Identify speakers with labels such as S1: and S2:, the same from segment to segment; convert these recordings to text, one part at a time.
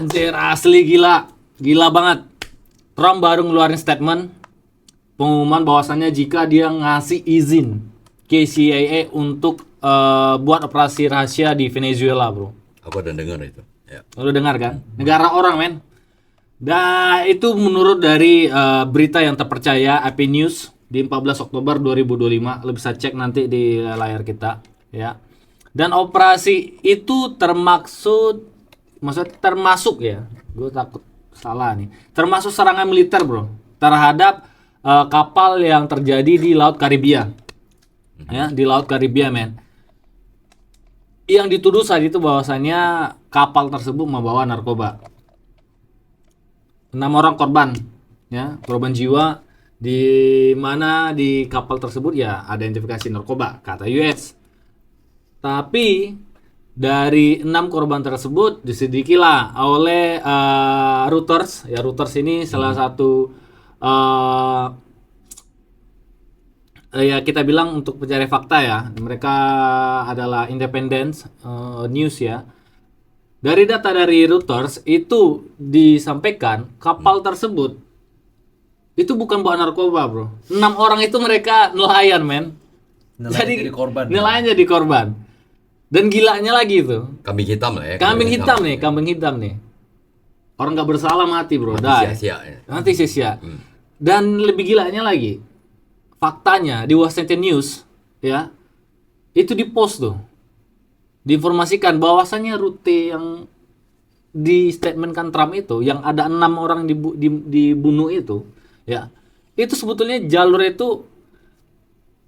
S1: Anjir, asli gila. Gila banget. Trump baru ngeluarin statement pengumuman bahwasannya jika dia ngasih izin ke CIA untuk buat operasi rahasia di Venezuela, bro.
S2: Aku udah dengar itu. Ya.
S1: Lu dengar kan? Negara orang, men. Dan itu menurut dari berita yang terpercaya AP News di 14 Oktober 2025. Lu bisa cek nanti di layar kita, ya. Dan operasi itu termasuk ya. Gue takut salah nih. Termasuk serangan militer, bro, terhadap kapal yang terjadi di Laut Karibia. Ya, di Laut Karibia, men. Yang dituduh saat itu bahwasannya kapal tersebut membawa narkoba. 6 orang korban, ya, korban jiwa, di mana di kapal tersebut ya ada identifikasi narkoba kata US. Tapi dari 6 korban tersebut disedikilah oleh Reuters. Ya, Reuters ini salah satu ya kita bilang untuk pencari fakta ya. Mereka adalah independent news ya. Dari data dari Reuters itu disampaikan kapal tersebut itu bukan bawa narkoba, bro. 6 orang itu mereka nelayan, men.
S3: Jadi korban.
S1: Nelayan jadi korban. Dan gilanya lagi itu.
S2: Kambing hitam lah ya.
S1: Kambing hitam nih. Orang nggak bersalah mati, bro.
S2: Mati sia-sia ya.
S1: Nanti sia-sia. Dan lebih gilanya lagi, faktanya di Washington News ya, itu di-post tuh. Diinformasikan bahwasannya rute yang di statementkan Trump itu yang ada 6 orang dibunuh itu ya, itu sebetulnya jalur itu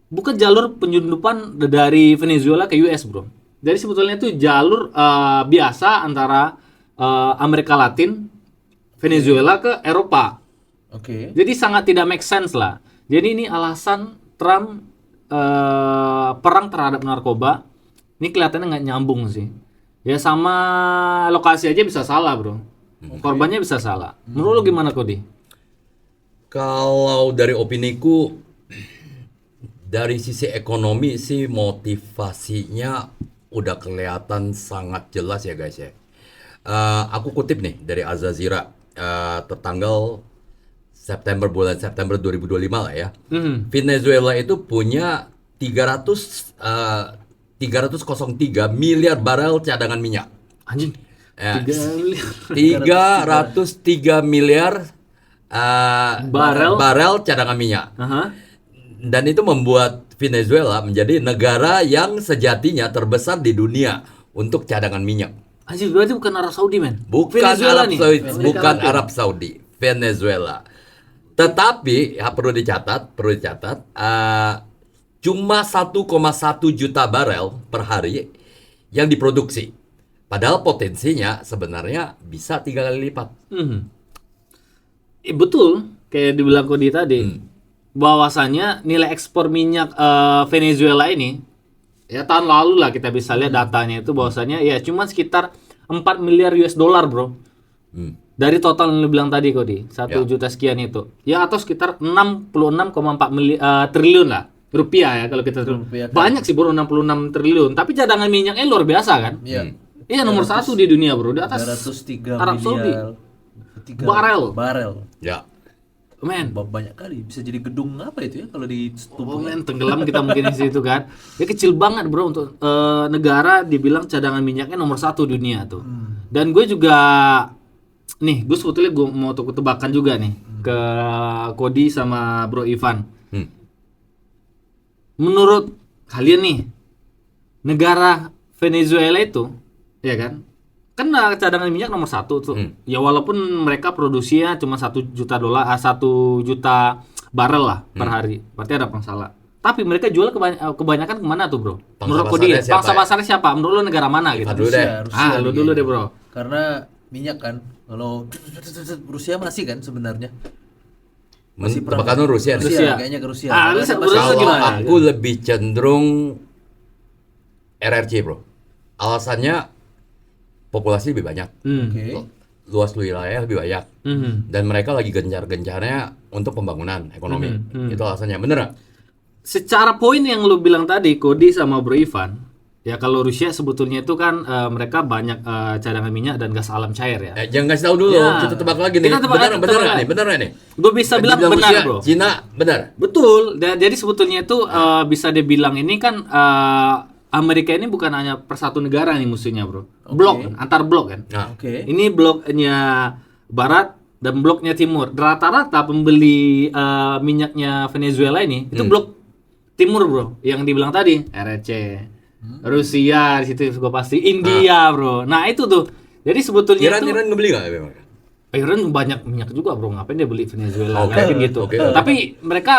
S1: bukan jalur penyelundupan dari Venezuela ke US, bro. Jadi sebetulnya itu jalur biasa antara Amerika Latin, Venezuela ke Eropa.
S3: Oke.
S1: Jadi sangat tidak make sense lah. Jadi ini alasan Trump perang terhadap narkoba. Ini kelihatannya nggak nyambung sih. Ya sama lokasi aja bisa salah, bro. Korbannya bisa salah. Menurut lo gimana, Kodi?
S2: Kalau dari opiniku, dari sisi ekonomi sih motivasinya udah kelihatan sangat jelas ya guys ya. Aku kutip nih dari Al Jazeera tertanggal bulan September 2025 lah ya. Venezuela itu punya 303 miliar barel cadangan minyak.
S1: Anjing.
S2: Ya,
S1: 3
S2: miliar barel cadangan minyak. Dan itu membuat Venezuela menjadi negara yang sejatinya terbesar di dunia untuk cadangan minyak.
S1: Anjing, berarti bukan Arab Saudi, men.
S2: Bukan
S1: Venezuela
S2: Arab
S1: nih.
S2: Saudi, bukan Arab Saudi, Venezuela. Tetapi ya perlu dicatat, cuma 1,1 juta barel per hari yang diproduksi. Padahal potensinya sebenarnya bisa 3 kali lipat.
S1: Betul, kayak dibilang Kodi tadi. Bahwasannya nilai ekspor minyak Venezuela ini ya tahun lalu lah kita bisa lihat datanya itu bahwasannya ya cuma sekitar 4 miliar US dollar, bro. Dari total yang lu bilang tadi, Kodi, 1 juta sekian itu. Ya atau sekitar 66,4 triliun lah. Rupiah ya kalau kita
S3: Rupiah, kan.
S1: banyak sih, bro, 66 triliun. Tapi cadangan minyaknya luar biasa kan?
S3: Iya.
S1: Iya, nomor 1 di dunia, bro. Di atas
S3: 303
S1: Arab Saudi.
S3: miliar barel.
S2: Ya.
S1: Men,
S3: Banyak kali, bisa jadi gedung apa itu ya kalau ditumpuk.
S1: men, tenggelam kita mungkin di situ kan. Ya kecil banget, bro, untuk negara dibilang cadangan minyaknya nomor 1 dunia tuh. Dan gue juga nih, gue sebetulnya gue mau tebakan juga nih ke Kodi sama Bro Ivan. Menurut kalian nih, negara Venezuela itu, ya kan? Kan cadangan minyak nomor 1 tuh. Ya walaupun mereka produksinya cuma 1 juta dolar, 1 juta barel lah per hari. Berarti ada salah. Tapi mereka jual kebanyakan kemana tuh, bro? Menurut Kodi, pangsa pasarnya siapa? Menurut lo negara mana gitu?
S3: Rusia
S1: Lu dulu deh, bro.
S3: Karena minyak kan, kalau Rusia masih kan sebenarnya.
S2: Tebakan Rusia.
S3: Kayaknya ke Rusia.
S2: Kalau
S1: gimana?
S2: aku lebih cenderung RRC, bro. Alasannya populasi lebih banyak, luas wilayah lebih banyak, dan mereka lagi gencar-gencarnya untuk pembangunan ekonomi. Itu alasannya, bener nggak?
S1: Secara poin yang lu bilang tadi, Kodi sama Bro Ivan, Ya kalau Rusia sebetulnya itu kan mereka banyak cadangan minyak dan gas alam cair ya.
S2: Jangan kasih tahu dulu,
S1: Ya.
S2: kita tebak lagi nih.
S1: Kita tebak lagi,
S2: Benar
S1: tebak
S2: nggak
S1: lagi.
S2: nih? Benar nggak nih?
S1: Gue bisa bilang
S2: Dibilang
S1: benar,
S2: Rusia,
S1: bro.
S2: Cina, benar.
S1: Betul. Jadi sebetulnya itu bisa dibilang ini kan Amerika ini bukan hanya persatu negara nih musuhnya, bro. Blok, antar blok kan.
S2: Nah,
S3: Oke.
S1: Ini bloknya Barat dan bloknya Timur. Rata-rata pembeli minyaknya Venezuela ini itu blok Timur, bro. Yang dibilang tadi, RRC, Rusia di situ gue pasti, India, bro. Nah itu tuh. Jadi sebetulnya itu
S2: Iran ngebeli nggak memang?
S1: Iran banyak minyak juga, bro. Ngapain dia beli Venezuela?
S2: Oke,
S1: Mungkin gitu.
S2: oke.
S1: Tapi mereka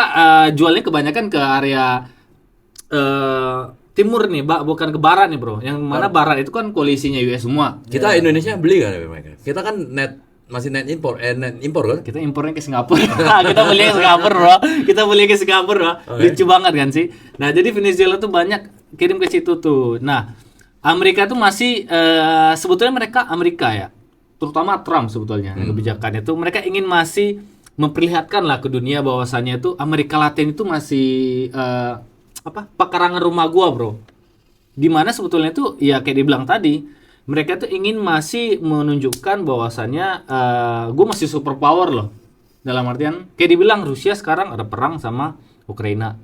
S1: jualnya kebanyakan ke area timur nih, bukan ke barat nih, bro. Yang mana barat itu kan koalisinya US semua.
S2: Kita Indonesia beli nggak memang? Kita kan masih net impor kan?
S1: Kita impornya ke Singapura. Kita beli ke Singapura, bro. Kita beli ke Singapura, bro. Lucu banget kan sih. Nah, jadi Venezuela tuh banyak kirim ke situ tuh. Nah, Amerika tuh masih sebetulnya Amerika ya. Terutama Trump sebetulnya kebijakannya itu mereka ingin masih memperlihatkan lah ke dunia bahwasannya itu Amerika Latin itu masih pekarangan rumah gua, bro. Dimana sebetulnya itu ya kayak dibilang tadi, mereka tuh ingin masih menunjukkan bahwasannya gue masih superpower loh. Dalam artian kayak dibilang Rusia sekarang ada perang sama Ukraina.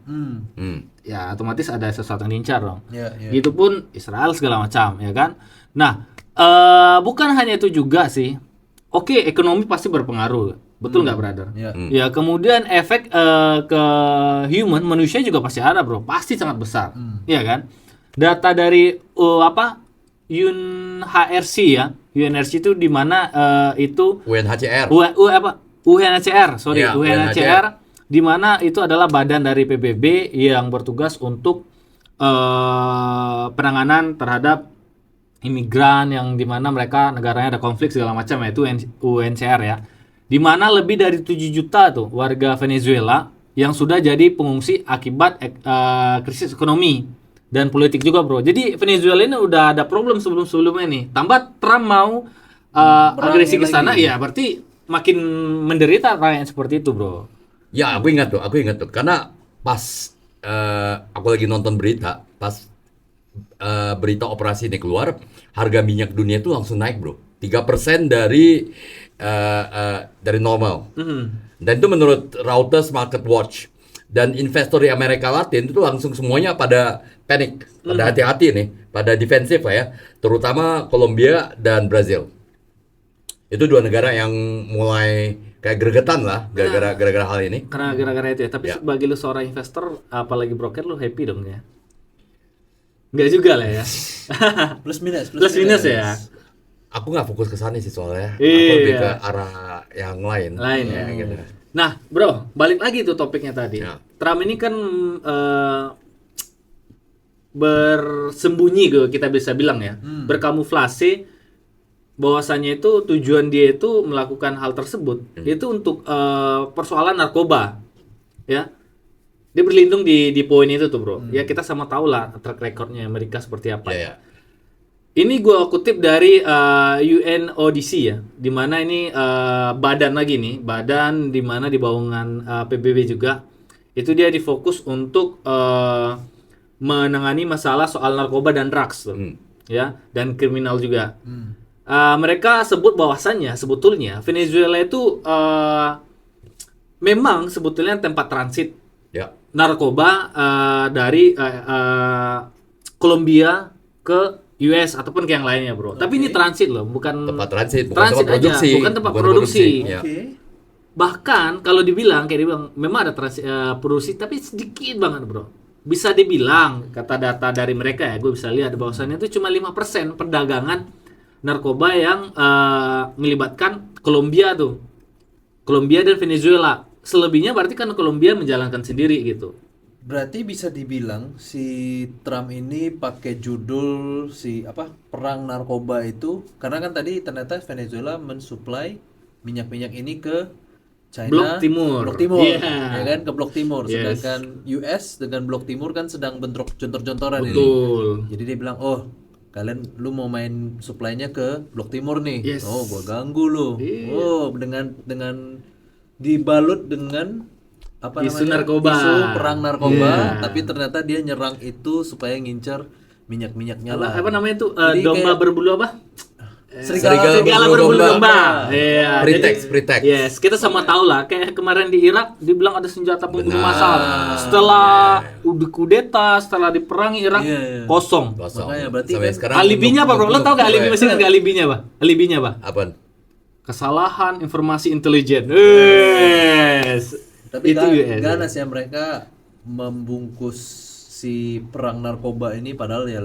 S1: Ya otomatis ada sesuatu yang diincar dong. Gitu pun Israel segala macam, ya kan. Nah, bukan hanya itu juga sih. Oke, ekonomi pasti berpengaruh. Betul nggak, brother? Ya, kemudian efek ke manusia juga pasti ada, bro. Pasti sangat besar. Iya kan? Data dari UNHRC ya. UNHRC itu di mana itu
S2: UNHCR.
S1: UNHCR, sorry,
S2: Ya,
S1: UNHCR di mana itu adalah badan dari PBB yang bertugas untuk penanganan terhadap imigran yang di mana mereka negaranya ada konflik segala macam, yaitu UNHCR ya. Di mana lebih dari 7 juta tuh warga Venezuela yang sudah jadi pengungsi akibat krisis ekonomi dan politik juga, bro. Jadi Venezuela ini udah ada problem sebelum-sebelumnya nih. Tambah Trump mau agresi ke sana, ya berarti makin menderita rakyat seperti itu, bro.
S2: Ya, aku ingat tuh. Karena pas aku lagi nonton berita, pas berita operasi ini keluar, harga minyak dunia itu langsung naik, bro. 3% dari normal. Dan itu menurut Reuters Market Watch. Dan investor di Amerika Latin itu langsung semuanya pada panik, pada hati-hati nih, pada defensif lah ya, terutama Kolombia dan Brazil. Itu dua negara yang mulai kayak gregetan lah gara-gara hal ini.
S1: Karena gara-gara itu ya. Tapi sebagai lu seorang investor, apalagi broker, lu happy dong ya? Enggak juga lah ya.
S3: Plus minus
S1: ya.
S2: Aku nggak fokus ke sana sih soalnya.
S1: Iya.
S2: Aku lebih ke arah yang lain.
S1: Ya.
S2: Gitu.
S1: Nah, bro, balik lagi tuh topiknya tadi.
S2: Ya.
S1: Trump ini kan bersembunyi, kita bisa bilang ya, berkamuflase bahwasannya itu tujuan dia itu melakukan hal tersebut itu untuk persoalan narkoba, ya. Dia berlindung di poin itu tuh, bro. Ya kita sama tahu lah track recordnya Amerika seperti apa.
S2: Ya.
S1: Ini gue kutip dari UNODC ya, di mana ini badan lagi nih, badan di mana di baungan PBB juga. Itu dia difokus untuk menangani masalah soal narkoba dan drugs tuh, ya, dan kriminal juga. Mereka sebut bahwasannya sebetulnya Venezuela itu memang sebetulnya tempat transit narkoba dari Kolombia ke US ataupun ke yang lainnya, bro. Tapi ini transit loh, bukan
S2: tempat transit, bukan
S1: transit
S2: tempat produksi,
S1: aja, bukan tempat produksi.
S2: Ya.
S1: Bahkan kalau dibilang kayak dibilang memang ada produksi tapi sedikit banget, bro. Bisa dibilang kata data dari mereka ya, gue bisa lihat bahwasannya itu cuma 5% perdagangan narkoba yang melibatkan Kolombia tuh. Kolombia dan Venezuela. Selebihnya berarti kan Kolombia menjalankan sendiri gitu.
S3: Berarti bisa dibilang si Trump ini pakai judul perang narkoba itu karena kan tadi ternyata Venezuela mensuplai minyak-minyak ini ke China,
S1: Blok Timur.
S3: Ya kan, ke Blok Timur. Sedangkan US dengan Blok Timur kan sedang bentrok jontor-jontoran ini.
S1: Betul.
S3: Jadi dia bilang, "Oh, lu mau main suplainya ke Blok Timur nih.
S1: Yes.
S3: Oh, gua ganggu lu." Oh, dengan dibalut dengan
S1: isu narkoba,
S3: isu perang narkoba, tapi ternyata dia nyerang itu supaya ngincer minyak-minyaknya
S1: Apa,
S3: lah.
S1: apa namanya tuh
S3: Jadi
S1: domba
S3: kayak
S1: berbulu apa?
S2: Serigala
S1: berbulu
S2: berbulu
S1: domba. Iya.
S2: Pretext, pretext.
S1: Yes, kita sama tahu lah. Kayak kemarin di Irak, dibilang ada senjata pembunuh
S2: Benar.
S1: massal. Setelah kudeta, setelah diperangi Irak,
S3: Iya, iya.
S1: kosong.
S2: Kosong.
S3: Makanya berarti
S2: Sampai
S3: kan
S2: sekarang
S1: Alibinya apa bro? Lo tau gak alibi masih kan gak alibinya apa? Alibinya apa?
S2: Apaan?
S1: Kesalahan informasi intelijen. Yes.
S3: Tapi
S1: itu US.
S3: ganas ya mereka membungkus si perang narkoba ini padahal ya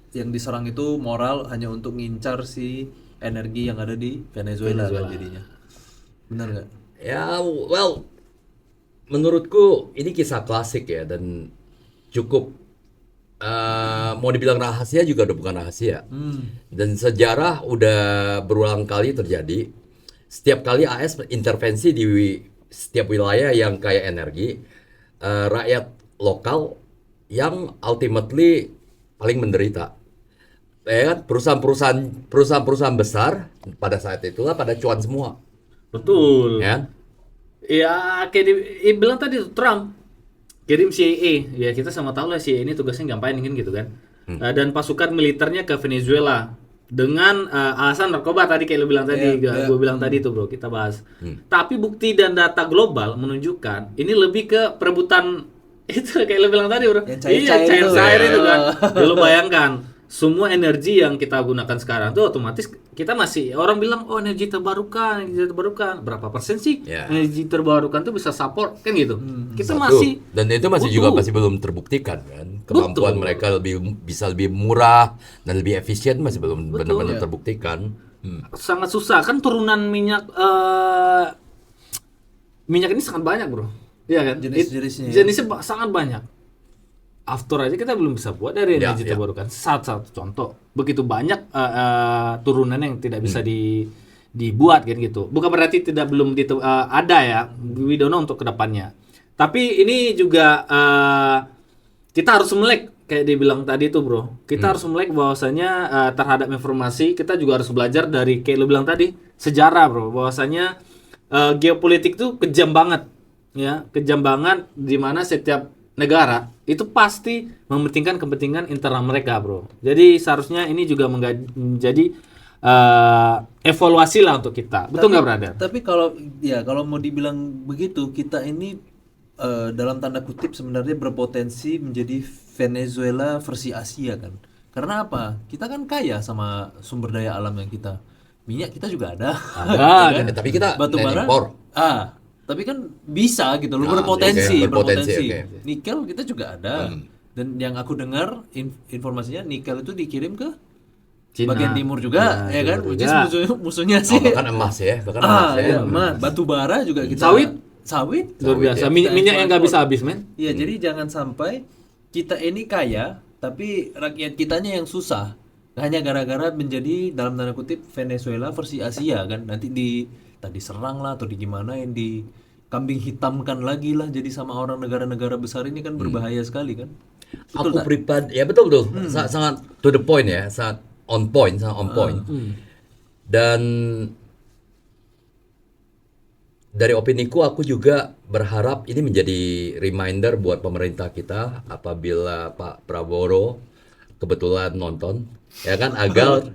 S3: yang diserang itu moral hanya untuk ngincar si energi yang ada di Venezuela. Kan jadinya. Benar nggak?
S2: Ya, well, menurutku ini kisah klasik ya dan cukup mau dibilang rahasia juga udah bukan rahasia. Dan sejarah udah berulang kali terjadi. Setiap kali AS intervensi di setiap wilayah yang kaya energi, rakyat lokal yang ultimately paling menderita. Ya kan? Perusahaan besar pada saat itulah pada cuan semua.
S1: Betul.
S2: Ya.
S1: Ya kayak bilang tadi tuh, Trump kirim CIA. Ya kita sama tahu lah CIA ini tugasnya ngapain kan gitu kan. Dan pasukan militernya ke Venezuela dengan alasan narkoba tadi kayak lu bilang tadi, gue bilang tadi tuh bro, kita bahas. Tapi bukti dan data global menunjukkan ini lebih ke perebutan itu kayak lu bilang tadi bro.
S3: Yang
S1: Iya,
S3: cair-cair itu.
S1: cair itu kan. Ya, lu bayangkan semua energi yang kita gunakan sekarang tuh otomatis kita masih orang bilang energi terbarukan berapa persen sih energi terbarukan tuh bisa support kan gitu. Kita
S2: Satu.
S1: masih
S2: Dan itu masih juga masih belum terbuktikan kan. Kemampuan mereka bisa lebih murah dan lebih efisien masih belum benar-benar terbuktikan.
S1: sangat susah kan turunan minyak minyak ini sangat banyak bro. Iya kan?
S3: Jenis-jenisnya.
S1: Jenisnya sangat banyak. After aja kita belum bisa buat dari energi
S2: Ya.
S1: terbarukan. Satu contoh, begitu banyak turunan yang tidak bisa dibuat kan gitu. Bukan berarti tidak belum ada ya. We don't know untuk kedepannya. Tapi ini juga kita harus melek kayak dibilang tadi tuh bro. Kita harus melek bahwasanya terhadap informasi kita juga harus belajar dari kayak lu bilang tadi sejarah bro. Bahwasanya geopolitik tuh kejam banget ya, kejam banget di mana setiap negara itu pasti mementingkan kepentingan internal mereka bro. Jadi seharusnya ini juga menjadi evaluasi lah untuk kita. Betul nggak brother?
S3: Tapi kalau mau dibilang begitu, kita ini dalam tanda kutip sebenarnya berpotensi menjadi Venezuela versi Asia kan. Karena apa? Kita kan kaya sama sumber daya alam yang kita. Minyak kita juga ada.
S1: Ada.
S2: Tapi kita
S3: Batu bara.
S2: impor.
S3: Tapi kan bisa gitu loh,
S2: Ah,
S3: berpotensi.
S2: oke, berpotensi, oke.
S3: Nikel kita juga ada. Dan yang aku dengar informasinya nikel itu dikirim ke
S1: Cina.
S3: bagian timur juga, ya kan?
S1: timur
S3: Which is
S1: juga.
S3: musuhnya sih.
S2: Bahkan emas ya,
S3: Iya, emas. Batu bara juga kita. Sawit.
S1: Luar biasa.
S2: ya.
S1: Minyak yang nggak bisa habis men.
S3: Iya, jadi jangan sampai kita ini kaya, tapi rakyat kitanya yang susah. Hanya gara-gara menjadi dalam tanda kutip Venezuela versi Asia kan. Nanti tadi serang lah atau di gimana yang di kambing hitamkan lagi lah jadi sama orang negara-negara besar ini kan berbahaya sekali kan.
S2: Aku pribadi ya betul. Sangat to the point ya, sangat on point. Dan dari opiniku aku juga berharap ini menjadi reminder buat pemerintah kita apabila Pak Prabowo kebetulan nonton ya kan agar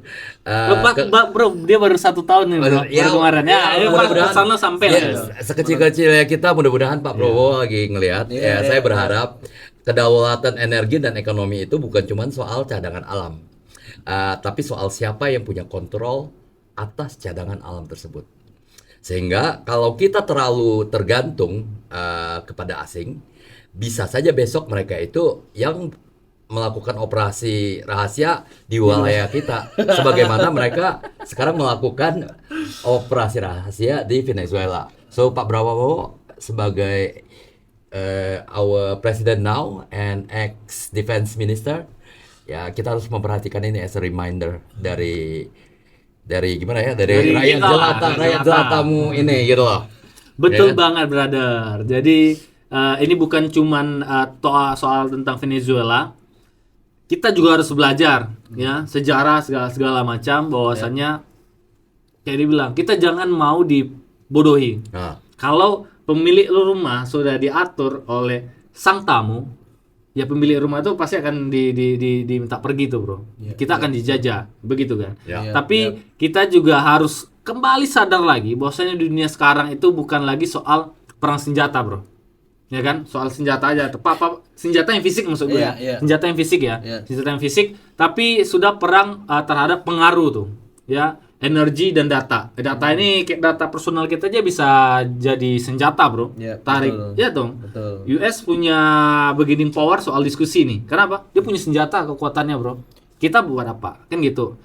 S1: Bro, dia baru 1 tahun nih bro.
S2: ya,
S1: Baru kemarin ya. Ayo Pak, kesana sampai
S2: ya,
S1: lah.
S2: sekecil-kecilnya kita mudah-mudahan Pak Prabowo lagi ngelihat saya berharap kedaulatan energi dan ekonomi itu bukan cuma soal cadangan alam tapi soal siapa yang punya kontrol atas cadangan alam tersebut. Sehingga kalau kita terlalu tergantung kepada asing, bisa saja besok mereka itu yang melakukan operasi rahasia di wilayah kita, sebagaimana mereka sekarang melakukan operasi rahasia di Venezuela. So Pak Prabowo sebagai our president now and ex defense minister, ya kita harus memperhatikan ini as a reminder dari gimana ya dari rakyat jelatamu ini gitu loh.
S1: Betul banget brother. Jadi ini bukan cuman soal tentang Venezuela. Kita juga harus belajar ya sejarah segala macam bahwasannya kayak dibilang kita jangan mau dibodohi. Kalau pemilik rumah sudah diatur oleh sang tamu, ya pemilik rumah itu pasti akan diminta pergi tuh bro. Kita akan dijajah, begitu kan.
S2: Ya.
S1: Tapi kita juga harus kembali sadar lagi bahwasanya di dunia sekarang itu bukan lagi soal perang senjata bro. Ya kan, soal senjata aja, senjata yang fisik maksud gue
S3: Iya,
S1: ya,
S3: iya.
S1: senjata yang fisik ya,
S3: Iya.
S1: senjata yang fisik, tapi sudah perang terhadap pengaruh tuh, ya, energi dan data. Data ini kayak data personal kita aja bisa jadi senjata bro,
S3: Iya,
S1: tarik,
S3: betul.
S1: ya dong.
S3: Betul.
S1: US punya bargaining power soal diskusi nih, kenapa? Dia punya senjata kekuatannya bro, kita buat apa, kan gitu.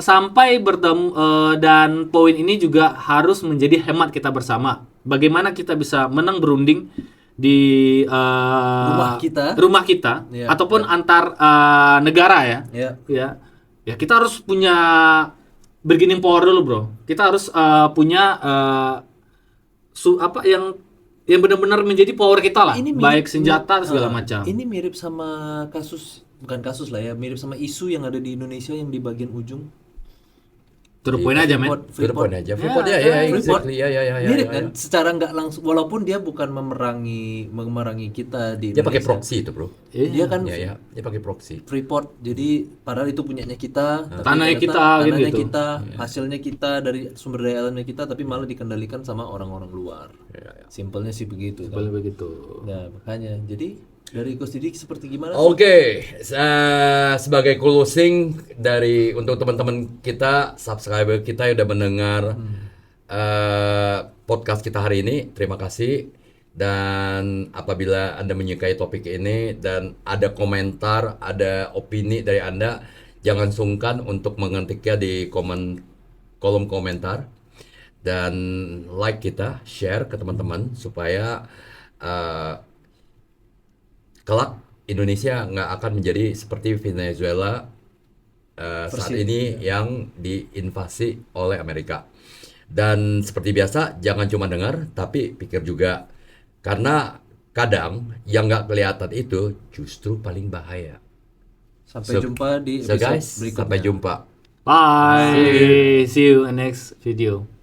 S1: Sampai bertemu dan poin ini juga harus menjadi hemat kita bersama. Bagaimana kita bisa menang berunding di rumah kita
S3: Iya,
S1: ataupun antar negara ya.
S3: Ya.
S1: Ya kita harus punya bargaining power dulu bro. Kita harus punya yang benar-benar menjadi power kita lah, baik senjata segala macam.
S3: Ini mirip sama bukan kasus lah ya, mirip sama isu yang ada di Indonesia yang di bagian ujung.
S1: To the point aja men.
S2: Freeport aja. Freeport ya, exactly. Ya.
S3: Mirip kan? Secara nggak langsung, walaupun dia bukan memerangi kita di
S2: Dia pakai
S3: Indonesia.
S2: proxy itu, bro.
S3: Dia kan
S2: Ya, dia pakai proxy.
S3: Freeport, jadi padahal itu punyanya kita, tapi
S1: Tanahnya
S3: ternyata
S1: kita,
S3: tanahnya
S1: gitu.
S3: kita, hasilnya kita dari sumber daya alamnya kita, tapi malah dikendalikan sama orang-orang luar. Simpelnya sih begitu. Kan?
S1: Boleh begitu.
S3: Nah makanya, jadi dari Coach Didi seperti gimana?
S2: Oke, sebagai closing untuk teman-teman kita, subscriber kita yang udah mendengar podcast kita hari ini, terima kasih. Dan apabila Anda menyukai topik ini dan ada komentar, ada opini dari Anda, jangan sungkan untuk mengetiknya di kolom komentar dan like kita, share ke teman-teman supaya kelak Indonesia nggak akan menjadi seperti Venezuela saat ini yang diinvasi oleh Amerika. Dan seperti biasa, jangan cuma dengar, tapi pikir juga. Karena kadang yang nggak kelihatan itu justru paling bahaya.
S3: Sampai jumpa di
S2: So
S3: episode
S2: guys,
S3: berikutnya.
S2: sampai jumpa.
S1: Bye. See you in next video.